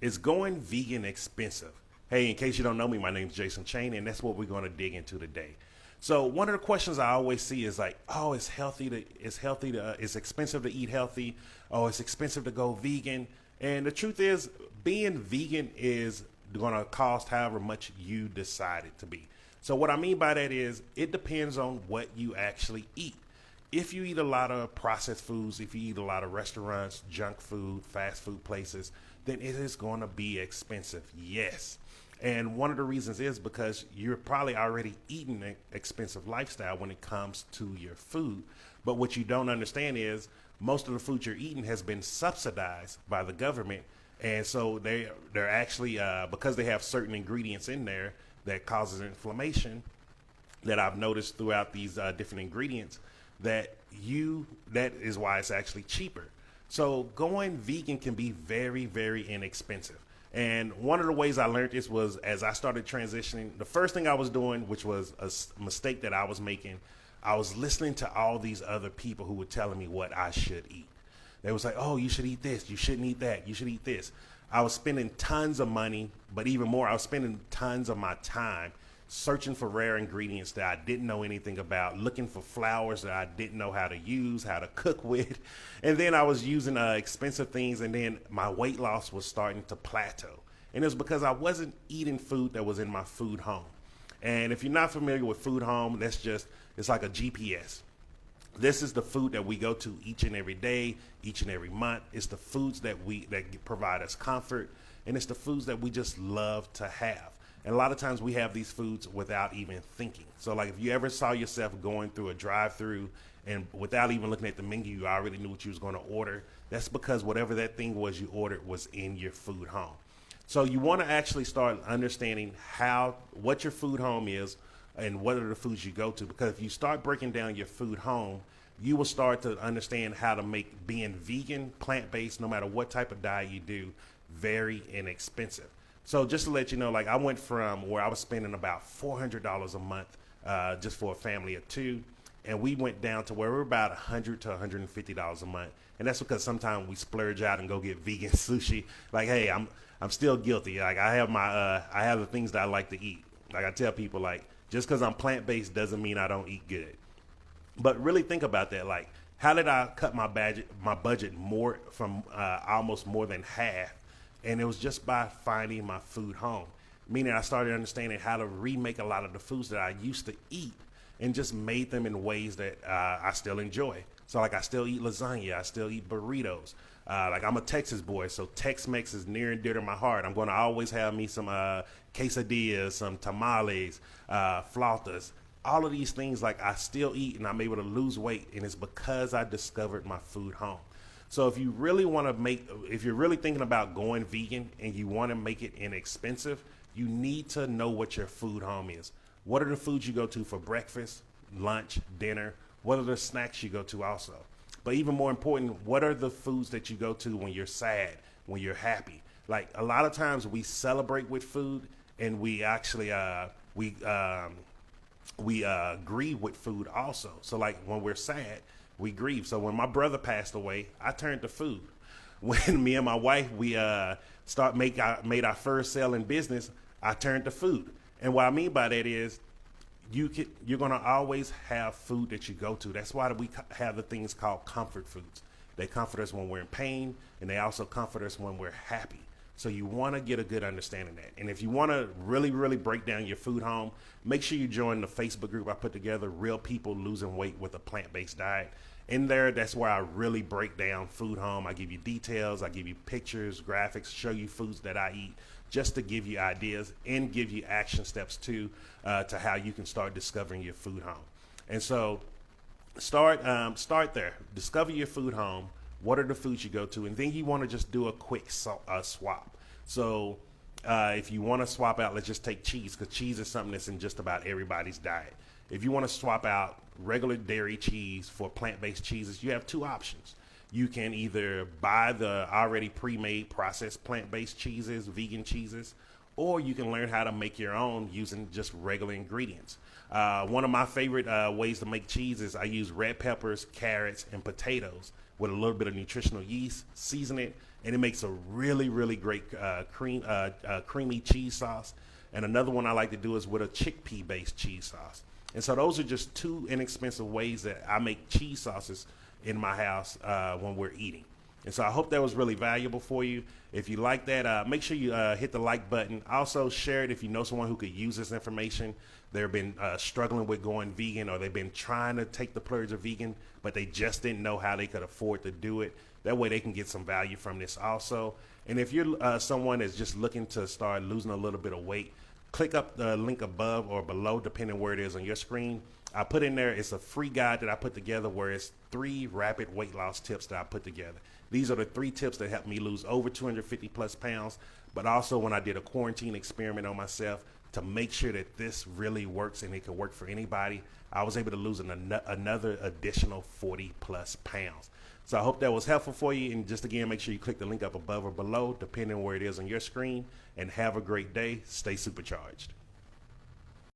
Is going vegan expensive? Hey, in case you don't know me, my name's Jason Chain, and that's what we're going to dig into today. So one of the questions I always see is like, oh, it's expensive to eat healthy. Oh, it's expensive to go vegan. And the truth is, being vegan is going to cost however much you decide it to be. So what I mean by that is, it depends on what you actually eat. If you eat a lot of processed foods, if you eat a lot of restaurants, junk food, fast food places, then it is going to be expensive. Yes. And one of the reasons is because you're probably already eating an expensive lifestyle when it comes to your food. But what you don't understand is most of the food you're eating has been subsidized by the government. And so they're actually because they have certain ingredients in there that causes inflammation, that I've noticed throughout these different ingredients, that is why it's actually cheaper. So going vegan can be very, very inexpensive. And one of the ways I learned this was as I started transitioning. The first thing I was doing, which was a mistake that I was making, I was listening to all these other people who were telling me what I should eat. They was like, oh, you should eat this, you shouldn't eat that, you should eat this. I was spending tons of money, but even more, I was spending tons of my time searching for rare ingredients that I didn't know anything about, looking for flours that I didn't know how to use, how to cook with. And then I was using expensive things, and then my weight loss was starting to plateau. And it was because I wasn't eating food that was in my food home. And if you're not familiar with food home, it's like a GPS. This is the food that we go to each and every day, each and every month. It's the foods that provide us comfort, and it's the foods that we just love to have. And a lot of times we have these foods without even thinking. So like if you ever saw yourself going through a drive-through and without even looking at the menu, you already knew what you was going to order. That's because whatever that thing was you ordered was in your food home. So you want to actually start understanding what your food home is and what are the foods you go to. Because if you start breaking down your food home, you will start to understand how to make being vegan, plant-based, no matter what type of diet you do, very inexpensive. So just to let you know, like I went from where I was spending about $400 a month just for a family of two, and we went down to where we're about $100 to $150 a month, and that's because sometimes we splurge out and go get vegan sushi. Like, hey, I'm still guilty. Like I have the things that I like to eat. Like I tell people, like just because I'm plant based doesn't mean I don't eat good. But really think about that. Like, how did I cut my budget more from almost more than half? And it was just by finding my food home. Meaning I started understanding how to remake a lot of the foods that I used to eat and just made them in ways that I still enjoy. So like I still eat lasagna, I still eat burritos. Like I'm a Texas boy, so Tex-Mex is near and dear to my heart. I'm going to always have me some quesadillas, some tamales, flautas. All of these things like I still eat and I'm able to lose weight, and it's because I discovered my food home. So if you're really thinking about going vegan and you want to make it inexpensive, you need to know what your food home is. What are the foods you go to for breakfast, lunch, dinner? What are the snacks you go to also? But even more important, what are the foods that you go to when you're sad, when you're happy? Like a lot of times we celebrate with food, and we actually grieve with food also. So like when we're sad, we grieve. So when my brother passed away, I turned to food. When me and my wife made our first sale in business, I turned to food. And what I mean by that is you're gonna always have food that you go to. That's why we have the things called comfort foods. They comfort us when we're in pain, and they also comfort us when we're happy. So you want to get a good understanding of that. And if you want to really, really break down your food home, make sure you join the Facebook group I put together, Real People Losing Weight with a Plant-Based Diet. In there, that's where I really break down food home. I give you details, I give you pictures, graphics, show you foods that I eat, just to give you ideas and give you action steps too, to how you can start discovering your food home. And so start there. Discover your food home. What are the foods you go to? And then you want to just do a quick swap. So if you want to swap out, let's just take cheese, because cheese is something that's in just about everybody's diet. If you want to swap out regular dairy cheese for plant-based cheeses, you have two options. You can either buy the already pre-made processed plant-based cheeses, vegan cheeses, or you can learn how to make your own using just regular ingredients. One of my favorite ways to make cheese is I use red peppers, carrots, and potatoes with a little bit of nutritional yeast, season it, and it makes a really, really great creamy cheese sauce. And another one I like to do is with a chickpea-based cheese sauce. And so those are just two inexpensive ways that I make cheese sauces in my house when we're eating. And so I hope that was really valuable for you. If you like that, make sure you hit the like button. Also share it if you know someone who could use this information. They've been struggling with going vegan, or they've been trying to take the plunge of vegan, but they just didn't know how they could afford to do it. That way they can get some value from this also. And if you're someone that's just looking to start losing a little bit of weight, click up the link above or below, depending where it is on your screen. I put in there, it's a free guide that I put together where it's 3 rapid weight loss tips that I put together. These are the 3 tips that helped me lose over 250 plus pounds, but also when I did a quarantine experiment on myself to make sure that this really works and it can work for anybody, I was able to lose another additional 40 plus pounds. So I hope that was helpful for you. And just again, make sure you click the link up above or below, depending on where it is on your screen. And have a great day. Stay supercharged.